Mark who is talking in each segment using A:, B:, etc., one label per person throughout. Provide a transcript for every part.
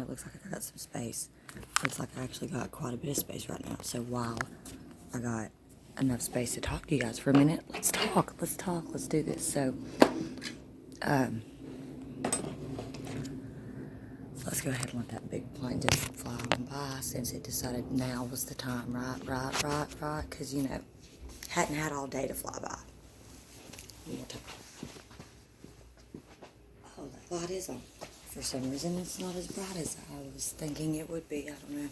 A: know it looks like I got some space. Looks like I actually got quite a bit of space right now. So while I got enough space to talk to you guys for a minute, let's talk, let's do this. So, let's go ahead and let that big plane just fly on by since it decided now was the time, right? Because, you know, hadn't had all day to fly by. One more time. Oh, that light is on. For some reason, it's not as bright as I was thinking it would be. I don't know.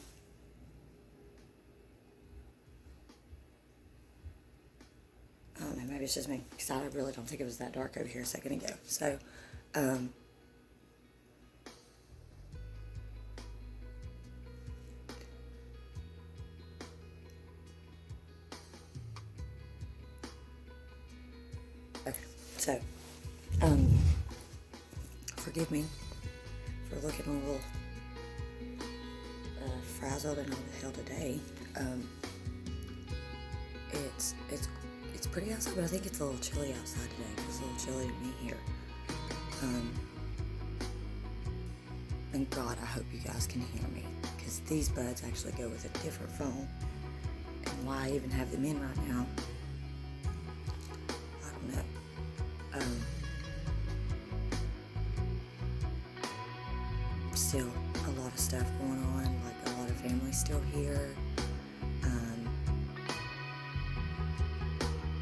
A: I don't know. Maybe it's just me. Because I really don't think it was that dark over here a second ago. So, okay. So, forgive me for looking a little frazzled and all the hell today. It's pretty outside, but I think it's a little chilly outside today. It's a little chilly to me here. Thank God, I hope you guys can hear me, because these buds actually go with a different phone, and why I even have them in right now, I don't know. Still a lot of stuff going on, like a lot of family still here.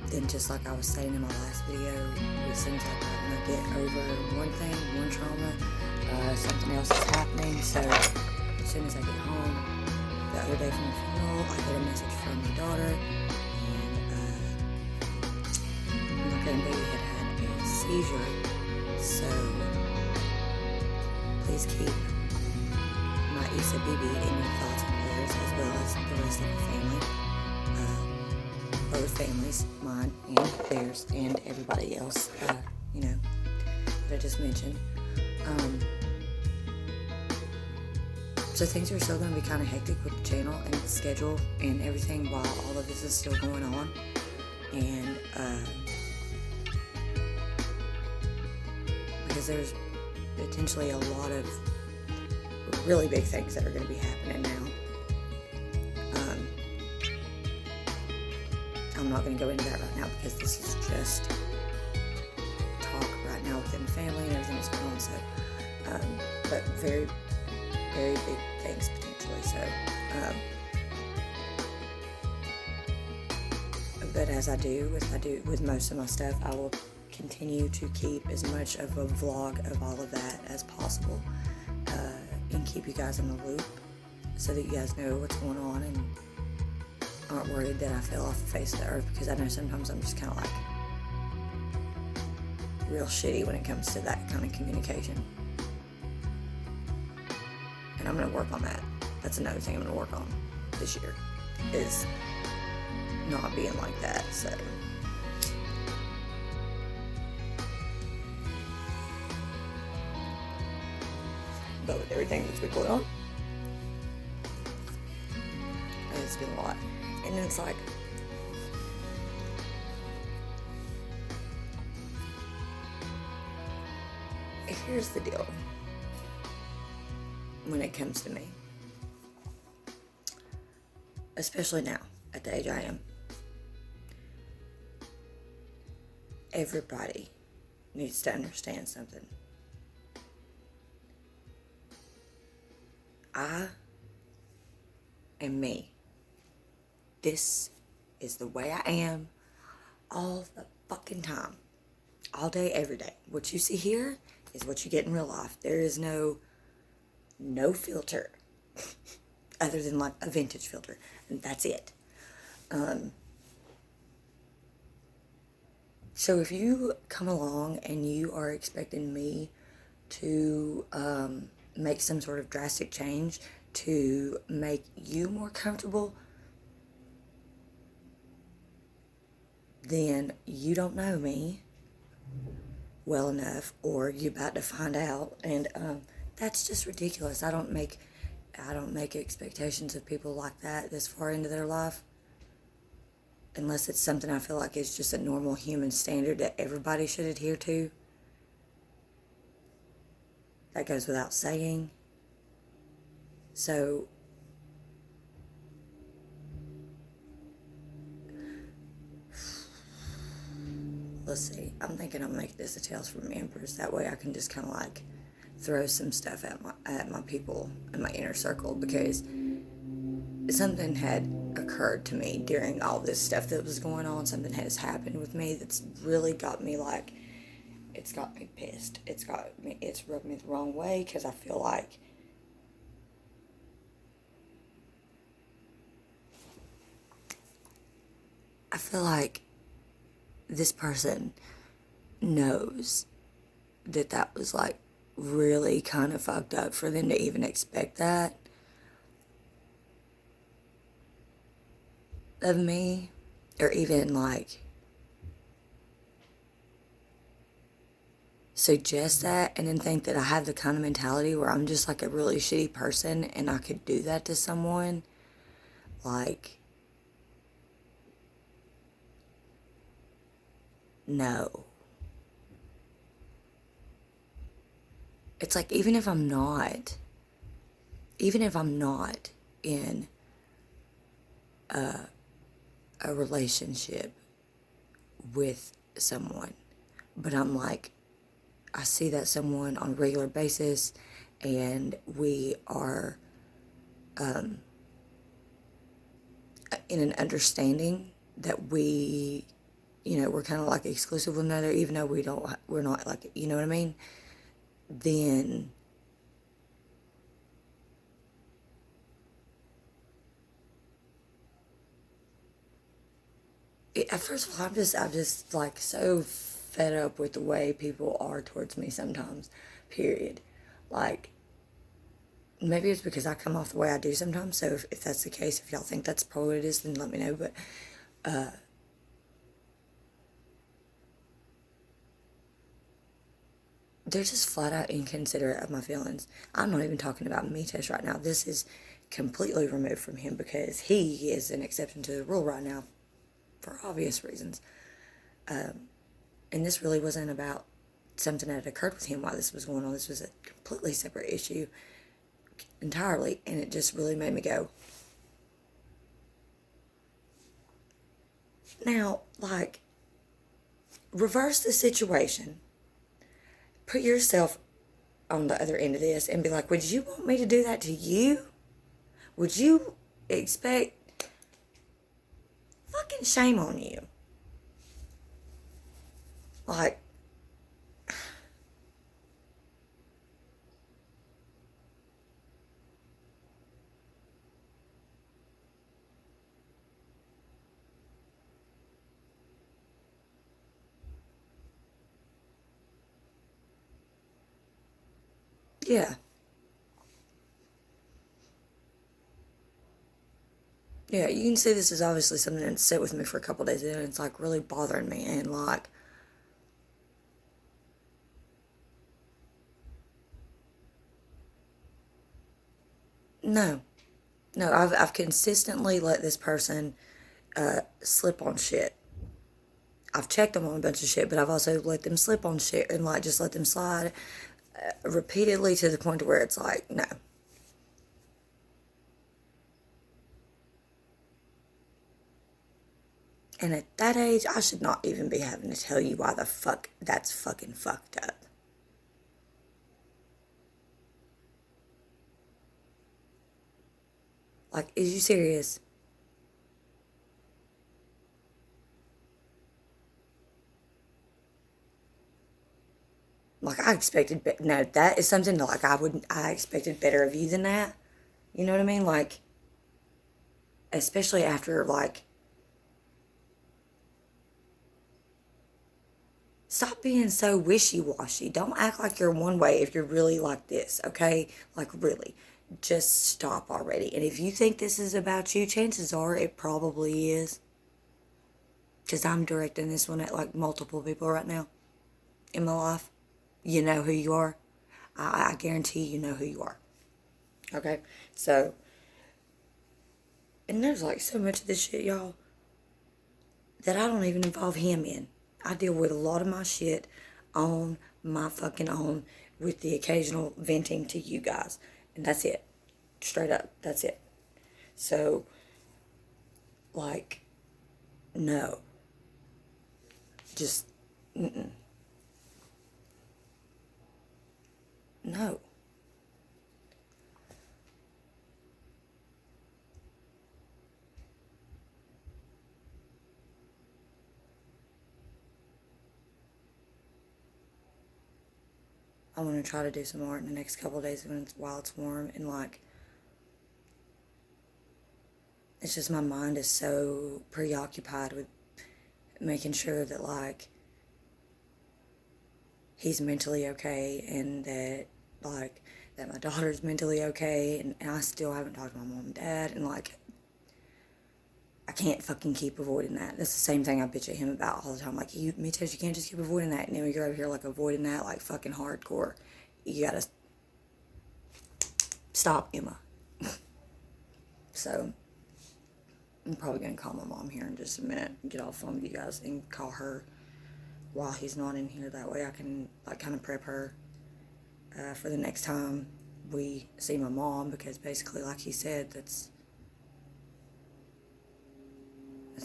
A: Then just like I was saying in my last video, it seems like I'm gonna get over one thing, one trauma, something else is happening. So as soon as I get home, the other day from the funeral, I get a message from my daughter, and my grandbaby had a seizure. So please keep my Issa Bibi in your thoughts and prayers, as well as the rest of the family. Both families, mine and theirs, and everybody else, you know, that I just mentioned. So things are still going to be kind of hectic with the channel and the schedule and everything while all of this is still going on. And, because there's potentially a lot of really big things that are going to be happening now. I'm not going to go into that right now because this is just talk right now within the family and everything that's going on. So, but very, very big things potentially. So, but as I do with most of my stuff, I will continue to keep as much of a vlog of all of that as possible, and keep you guys in the loop so that you guys know what's going on and aren't worried that I fell off the face of the earth, because I know sometimes I'm just kind of like real shitty when it comes to that kind of communication. And I'm going to work on that. That's another thing I'm going to work on this year, is not being like that. So but with everything that's been going on, it's been a lot. And then it's like, here's the deal when it comes to me, especially now at the age I am. Everybody needs to understand something. I am me. This is the way I am all the fucking time. All day, every day. What you see here is what you get in real life. There is no filter other than like a vintage filter. And that's it. So if you come along and you are expecting me to make some sort of drastic change to make you more comfortable, then you don't know me well enough, or you're about to find out, and that's just ridiculous. I don't make expectations of people like that this far into their life, unless it's something I feel like is just a normal human standard that everybody should adhere to. That goes without saying. So, let's see. I'm thinking I'll make this a Tales from Embers. That way I can just kind of like throw some stuff at my people in my inner circle, because something had occurred to me during all this stuff that was going on. Something has happened with me that's really got me like, it's got me pissed. It's rubbed me the wrong way, because I feel like this person knows that was like really kind of fucked up for them to even expect that of me, or even like suggest that, and then think that I have the kind of mentality where I'm just like a really shitty person and I could do that to someone. Like, no. It's like, even if I'm not in a relationship with someone, but I'm like, I see that someone on a regular basis, and we are in an understanding that we're kind of like exclusive with one another, even though we're not, like, you know what I mean? Then first of all, I'm just like so fed up with the way people are towards me sometimes, period. Like, maybe it's because I come off the way I do sometimes, so if that's the case, if y'all think that's probably what it is, then let me know, but they're just flat out inconsiderate of my feelings. I'm not even talking about me, Tess, right now. This is completely removed from him, because he is an exception to the rule right now for obvious reasons. And this really wasn't about something that had occurred with him while this was going on. This was a completely separate issue entirely, and it just really made me go, now, like, reverse the situation. Put yourself on the other end of this and be like, would you want me to do that to you? Would you expect... Fucking shame on you. Like, yeah. Yeah, you can see this is obviously something that sit with me for a couple days, and it's like really bothering me, and like, no. No, I've consistently let this person slip on shit. I've checked them on a bunch of shit, but I've also let them slip on shit and like just let them slide repeatedly, to the point where it's like, no. And at that age, I should not even be having to tell you why the fuck that's fucking fucked up. Like, is you serious? Like, I expected, no, that is something that, like, I expected better of you than that. You know what I mean? Like, especially after, like, stop being so wishy-washy. Don't act like you're one way if you're really like this, okay? Like, really. Just stop already. And if you think this is about you, chances are it probably is. Because I'm directing this one at, like, multiple people right now in my life. You know who you are. I guarantee you know who you are. Okay? So, and there's, like, so much of this shit, y'all, that I don't even involve him in. I deal with a lot of my shit on my fucking own, with the occasional venting to you guys. And that's it. Straight up. That's it. So, like, no. Just, mm-mm. No. I want to try to do some art in the next couple of days while it's warm, and like, it's just my mind is so preoccupied with making sure that like he's mentally okay, and that like that my daughter's mentally okay, and I still haven't talked to my mom and dad, and like I can't fucking keep avoiding that. That's the same thing I bitch at him about all the time. Like, me too, you can't just keep avoiding that. And then you're over here, like, avoiding that, like, fucking hardcore. You gotta stop, Emma. So, I'm probably gonna call my mom here in just a minute, get off the phone with you guys, and call her while he's not in here. That way I can, like, kind of prep her for the next time we see my mom, because basically, like he said, that's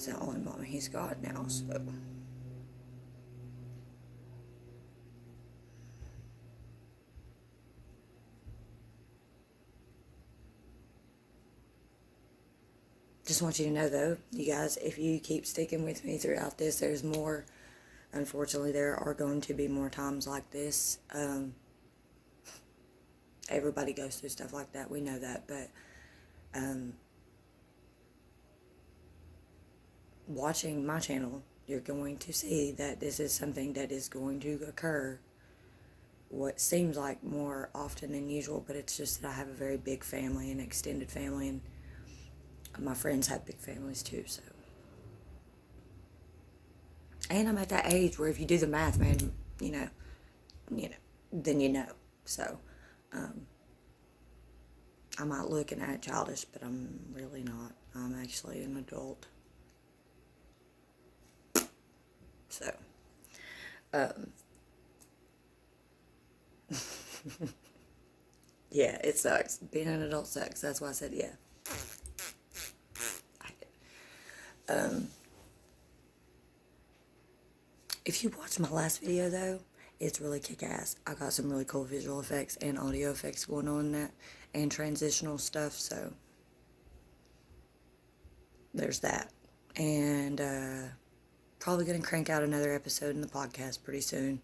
A: the only mom he's got now, so. Just want you to know, though, you guys, if you keep sticking with me throughout this, there's more. Unfortunately, there are going to be more times like this. Everybody goes through stuff like that. We know that, but watching my channel, you're going to see that this is something that is going to occur what seems like more often than usual, but it's just that I have a very big family, an extended family, and my friends have big families too, so. And I'm at that age where if you do the math, man, then you know. So, I might look and act childish, but I'm really not. I'm actually an adult. So, yeah, it sucks. Being an adult sucks. That's why I said yeah. If you watched my last video, though, it's really kick-ass. I got some really cool visual effects and audio effects going on in that, and transitional stuff, so there's that. And probably going to crank out another episode in the podcast pretty soon.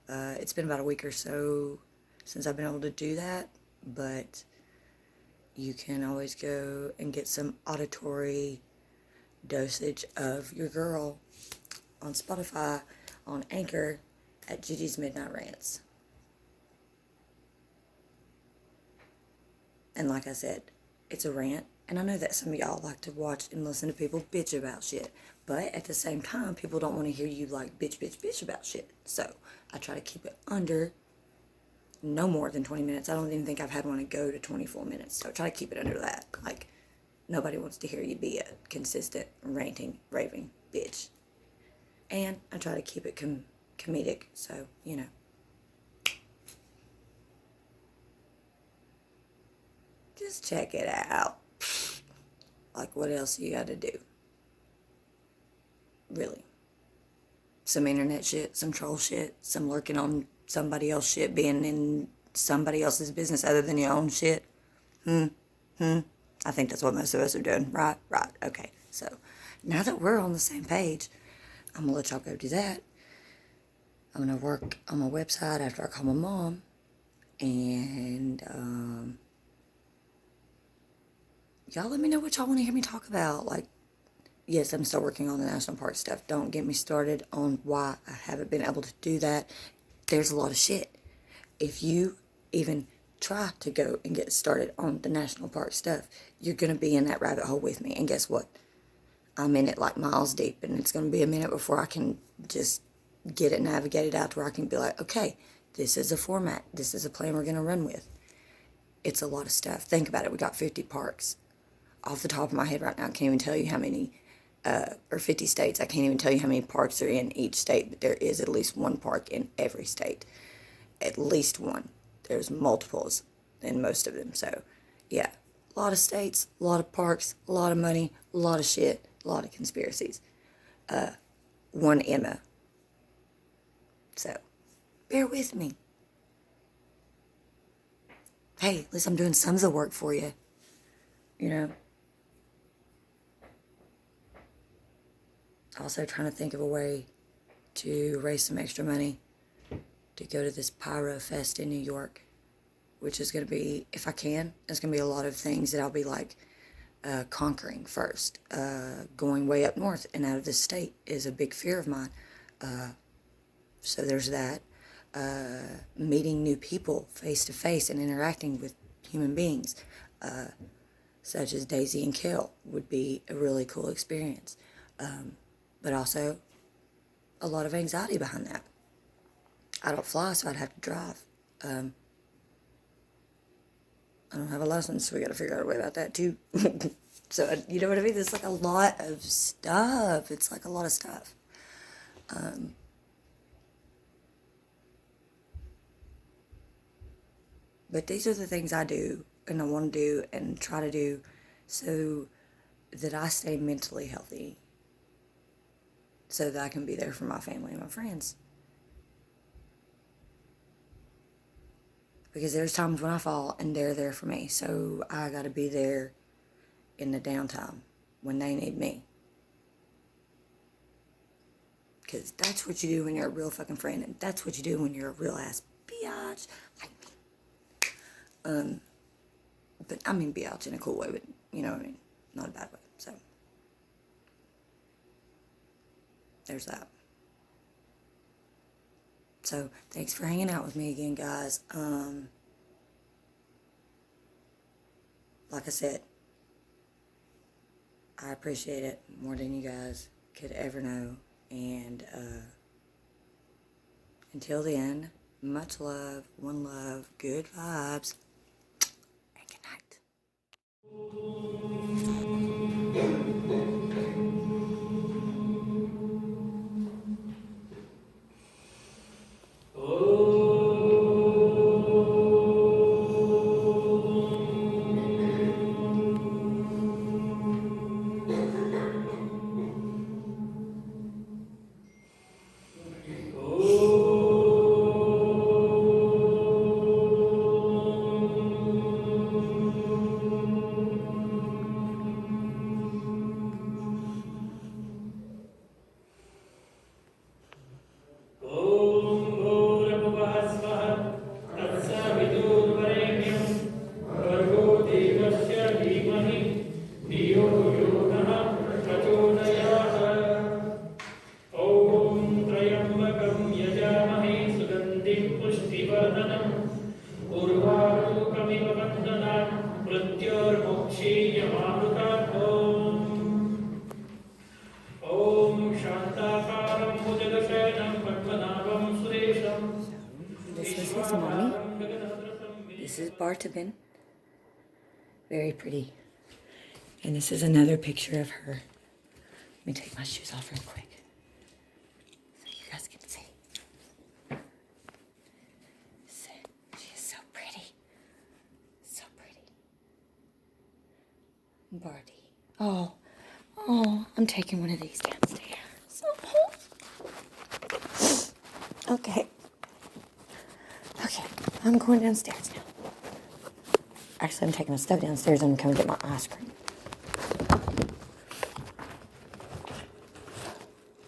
A: It's been about a week or so since I've been able to do that, but you can always go and get some auditory dosage of your girl on Spotify, on Anchor, at Gigi's Midnight Rants. And like I said, it's a rant, and I know that some of y'all like to watch and listen to people bitch about shit, but at the same time, people don't want to hear you like bitch about shit. So I try to keep it under no more than 20 minutes. I don't even think I've had one to go to 24 minutes, so I try to keep it under that. Like, nobody wants to hear you be a consistent ranting, raving bitch. And I try to keep it comedic, so, just check it out. Like, what else you gotta do? Really. Some internet shit, some troll shit, some lurking on somebody else's shit, being in somebody else's business other than your own shit. I think that's what most of us are doing. Right, okay. So, now that we're on the same page, I'm gonna let y'all go do that. I'm gonna work on my website after I call my mom. And, y'all let me know what y'all want to hear me talk about. Like, yes, I'm still working on the national park stuff. Don't get me started on why I haven't been able to do that. There's a lot of shit. If you even try to go and get started on the national park stuff, you're going to be in that rabbit hole with me. And guess what? I'm in it like miles deep, and it's going to be a minute before I can just get it navigated out to where I can be like, okay, this is a format. This is a plan we're going to run with. It's a lot of stuff. Think about it. We got 50 parks. Off the top of my head right now, I can't even tell you how many, or 50 states. I can't even tell you how many parks are in each state, but there is at least one park in every state. At least one. There's multiples in most of them. So, yeah, A lot of states, a lot of parks, a lot of money, a lot of shit, a lot of conspiracies. One Emma. So, bear with me. Hey, at least I'm doing some of the work for you. You know? Also trying to think of a way to raise some extra money to go to this Pyro Fest in New York, which is going to be, if I can, it's going to be a lot of things that I'll be like conquering first. Going way up north and out of this state is a big fear of mine. So there's that. Meeting new people face to face and interacting with human beings, such as Daisy and Kel, would be a really cool experience. But also a lot of anxiety behind that. I don't fly, so I'd have to drive. I don't have a license, so we gotta figure out a way about that too. So, you know what I mean? There's like a lot of stuff. It's like a lot of stuff. But these are the things I do and I want to do and try to do so that I stay mentally healthy, so that I can be there for my family and my friends. Because there's times when I fall and they're there for me. So I got to be there in the downtime when they need me. Because that's what you do when you're a real fucking friend. And that's what you do when you're a real ass biatch like me. But I mean biatch in a cool way, but you know what I mean? Not a bad way. So there's that. So thanks for hanging out with me again, guys. Like I said, I appreciate it more than you guys could ever know. And until then, much love, one love, good vibes, and good night. This was his mommy. This is Bartabin. Very pretty. And this is another picture of her. Let me take my shoes off real quick so you guys can see. She is so pretty. So pretty. Barty. Oh, I'm taking one of these downstairs. Okay. Okay, I'm going downstairs now. Actually, I'm taking a step downstairs and I'm coming to get my ice cream.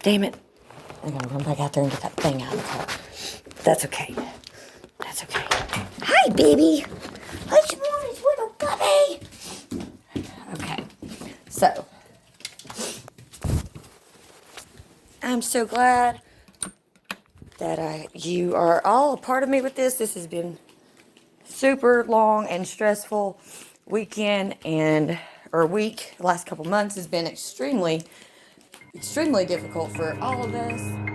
A: Damn it. I'm gonna run back out there and get that thing out of the car. That's okay. That's okay. Hi, baby. What you want, little puppy? Okay, so I'm so glad that you are all a part of me with this. This has been super long and stressful weekend or week. The last couple months has been extremely difficult for all of us.